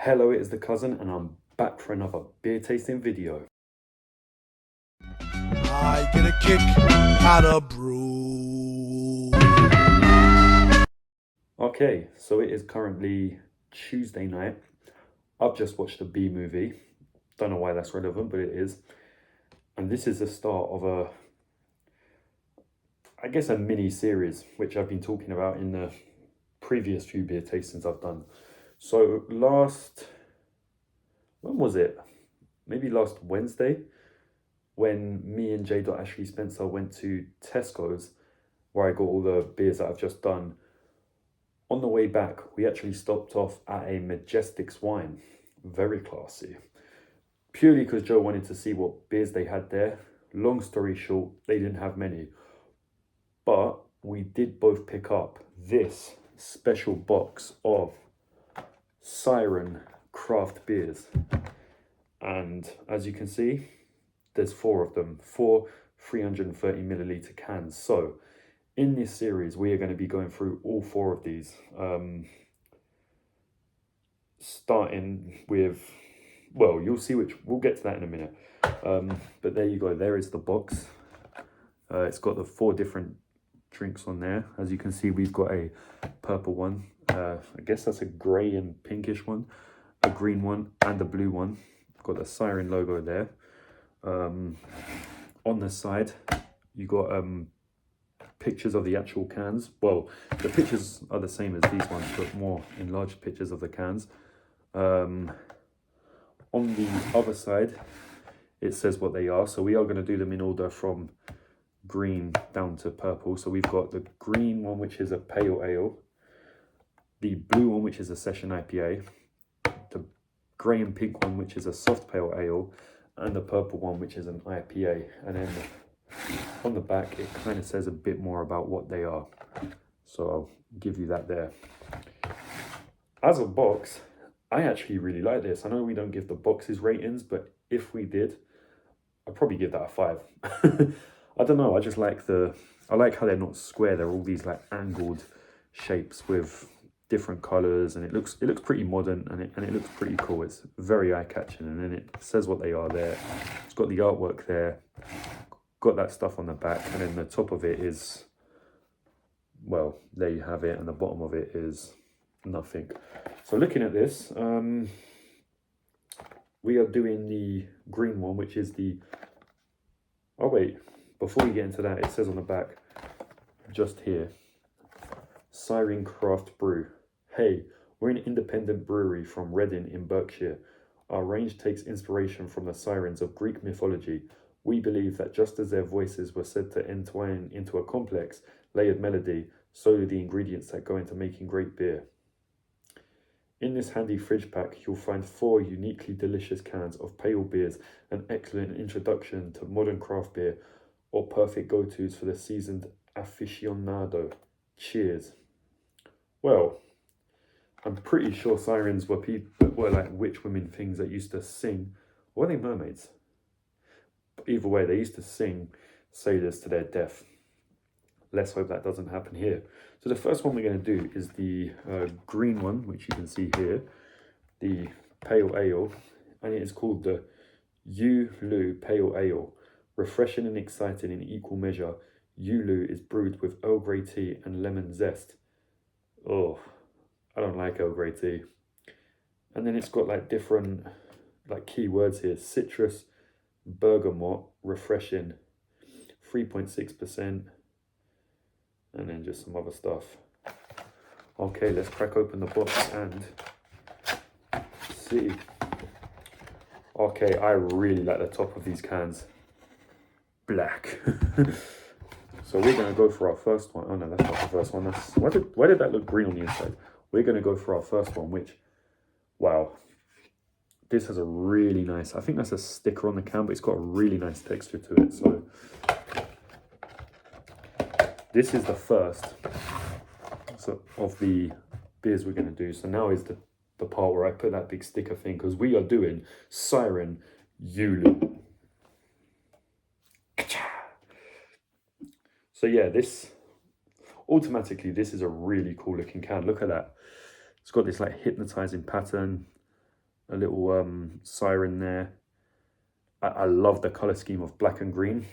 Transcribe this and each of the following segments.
Hello, it is the cousin, and I'm back for another beer tasting video. I get a kick out of brew. Okay, so it is currently Tuesday night. I've just watched a B movie. Don't know why that's relevant, but it is. And this is the start of a mini series, which I've been talking about in the previous few beer tastings I've done. So when was it? Maybe last Wednesday, when me and J. Ashley Spencer went to Tesco's, where I got all the beers that I've just done. On the way back, we actually stopped off at a Majestics Wine. Very classy. Purely because Joe wanted to see what beers they had there. Long story short, they didn't have many. But we did both pick up this special box of Siren craft beers. And as you can see, there's 4 of them. 4 330 milliliter cans. So in this series, we are going to be going through all 4 of these. Starting with, well, you'll see which, we'll get to that in a minute. But there you go, there is the box. It's got the 4 different drinks on there. As you can see, we've got a purple one. I guess that's a grey and pinkish one. A green one and a blue one. Got the Siren logo there. On the side, you got pictures of the actual cans. Well, the pictures are the same as these ones, but more enlarged pictures of the cans. On the other side, it says what they are. So we are going to do them in order from green down to purple. So we've got the green one, which is a pale ale. The blue one, which is a session IPA. The grey and pink one, which is a soft pale ale. And the purple one, which is an IPA. And then on the back, it kind of says a bit more about what they are. So I'll give you that there. As a box, I actually really like this. I know we don't give the boxes ratings, but if we did, I'd probably give that a 5. I don't know, I just like I like how they're not square. They're all these like angled shapes with different colors, and it looks pretty modern, and it looks pretty cool. It's very eye-catching, and then it says what they are there. It's got the artwork there, got that stuff on the back, and then the top of it is, well, there you have it, and the bottom of it is nothing. So looking at this, we are doing the green one, which is the, oh wait, before we get into that, it says on the back, just here, Siren Craft Brew. Hey, we're an independent brewery from Reading in Berkshire. Our range takes inspiration from the sirens of Greek mythology. We believe that just as their voices were said to entwine into a complex, layered melody, so do the ingredients that go into making great beer. In this handy fridge pack, you'll find 4 uniquely delicious cans of pale beers, an excellent introduction to modern craft beer, or perfect go-tos for the seasoned aficionado. Cheers. Well, I'm pretty sure sirens were like witch women things that used to sing. Or were they mermaids? But either way, they used to sing sailors to their death. Let's hope that doesn't happen here. So the first one we're going to do is the green one, which you can see here, the pale ale, and it is called the Yulu Pale Ale. Refreshing and exciting in equal measure, Yulu is brewed with Earl Grey tea and lemon zest. Oh, I don't like Earl Grey tea. And then it's got like different like key words here: citrus, bergamot, refreshing, 3.6%, and then just some other stuff. Okay, let's crack open the box and see. Okay, I really like the top of these cans. Black. So we're going to go for our first one. Oh no, that's not the first one. Why did that look green on the inside? We're going to go for our first one, which, wow, this has a really nice, I think that's a sticker on the can, but it's got a really nice texture to it. So this is the first of the beers we're going to do. So now is the part where I put that big sticker thing, because we are doing Siren Yulu. So yeah, automatically, this is a really cool looking can. Look at that. It's got this like hypnotizing pattern. a little siren there. I love the color scheme of black and green.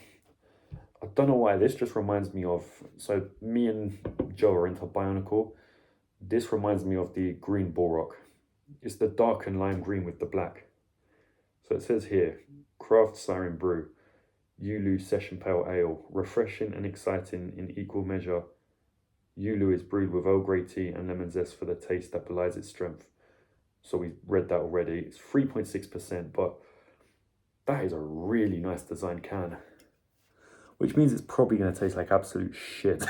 I don't know why, this just reminds me of, so me and Joe are into Bionicle. This reminds me of the green Balrock. It's the dark and lime green with the black. So it says here, craft Siren brew, Yulu session pale ale, refreshing and exciting in equal measure. Yulu is brewed with Earl Grey tea and lemon zest for the taste that belies its strength. So we read that already. It's 3.6%, but that is a really nice design can. Which means it's probably going to taste like absolute shit.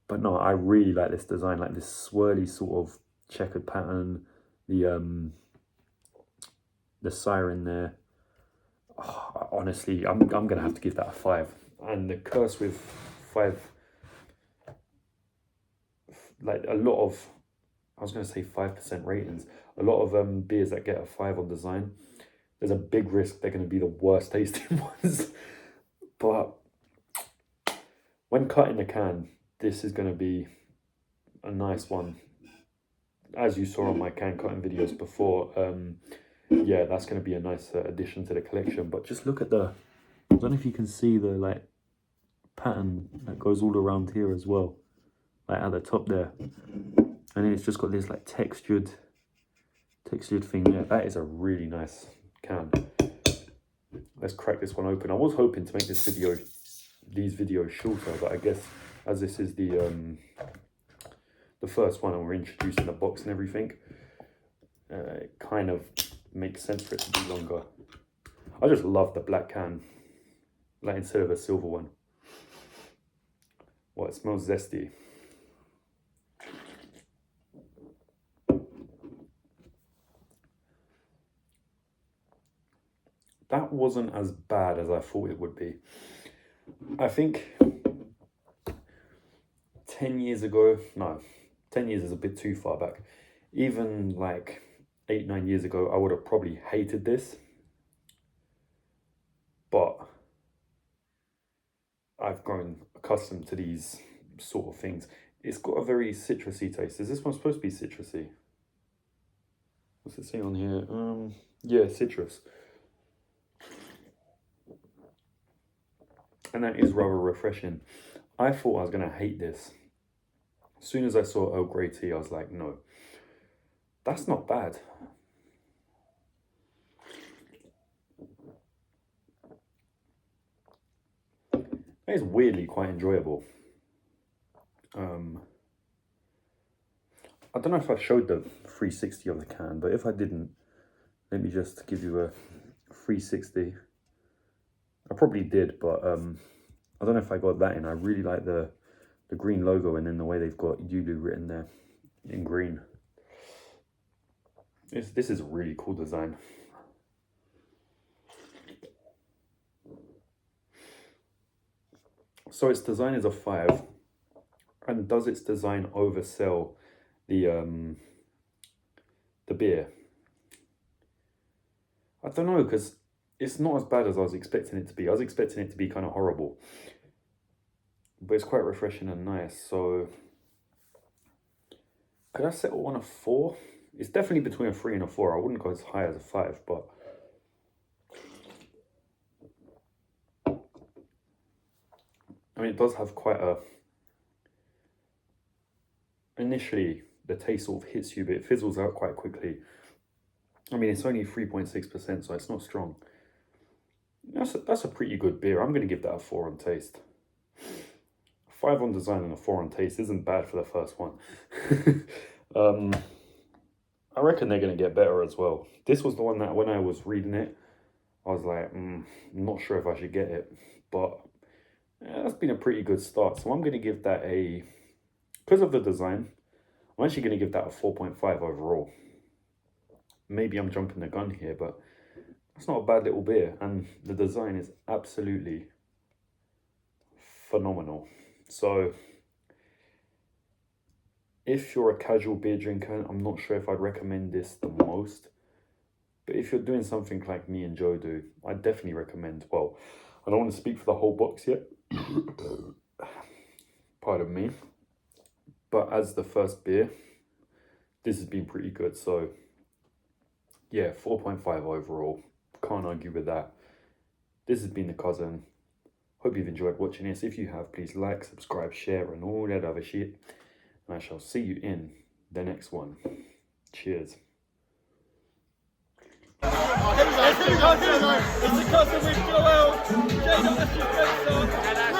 But no, I really like this design, like this swirly sort of checkered pattern, the siren there. Oh, honestly, I'm gonna have to give that a 5. And the curse with 5, like a lot of, I was gonna say 5% ratings. A lot of beers that get a 5 on design, there's a big risk they're gonna be the worst tasting ones. But when cutting the can, this is gonna be a nice one. As you saw on my can cutting videos before, yeah, that's going to be a nice addition to the collection. But just look at the, I don't know if you can see the like pattern that goes all around here as well, like at the top there, and then it's just got this like textured thing there. That is a really nice can. Let's crack this one open. I was hoping to make these videos shorter, but I guess as this is the first one and we're introducing the box and everything, it kind of makes sense for it to be longer. I just love the black can, like instead of a silver one. Well, it smells zesty. That wasn't as bad as I thought it would be. I think 10 years ago, no, 10 years is a bit too far back. Even like 8-9 years ago, I would have probably hated this. But I've grown accustomed to these sort of things. It's got a very citrusy taste. Is this one supposed to be citrusy? What's it say on here? Yeah, citrus. And that is rather refreshing. I thought I was going to hate this. As soon as I saw Earl Grey tea, I was like, no, that's not bad. It's weirdly quite enjoyable. I don't know if I showed the 360 of the can, but if I didn't, let me just give you a 360. I probably did, but I don't know if I got that in. I really like the green logo and then the way they've got Yulu written there in green. This is a really cool design. So its design is a 5, and does its design oversell the beer? I don't know, because it's not as bad as I was expecting it to be. I was expecting it to be kind of horrible, but it's quite refreshing and nice. So could I settle on a 4? It's definitely between a 3 and a 4. I wouldn't go as high as a 5, but I mean, it does have quite a, initially the taste sort of hits you, but it fizzles out quite quickly. I mean, it's only 3.6%, so it's not strong. That's a pretty good beer. I'm going to give that a 4 on taste. 5 on design and a 4 on taste isn't bad for the first one. I reckon they're going to get better as well. This was the one that when I was reading it, I was like, I'm not sure if I should get it. But yeah, that's been a pretty good start. So I'm going to give that a, because of the design, I'm actually going to give that a 4.5 overall. Maybe I'm jumping the gun here, but it's not a bad little beer. And the design is absolutely phenomenal. So if you're a casual beer drinker, I'm not sure if I'd recommend this the most. But if you're doing something like me and Joe do, I definitely recommend. Well, I don't want to speak for the whole box yet. Pardon me. But as the first beer, this has been pretty good. So yeah, 4.5 overall. Can't argue with that. This has been The Cousin. Hope you've enjoyed watching this. If you have, please like, subscribe, share, and all that other shit. And I shall see you in the next one. Cheers. It's the cousin with Joel. Jay, not the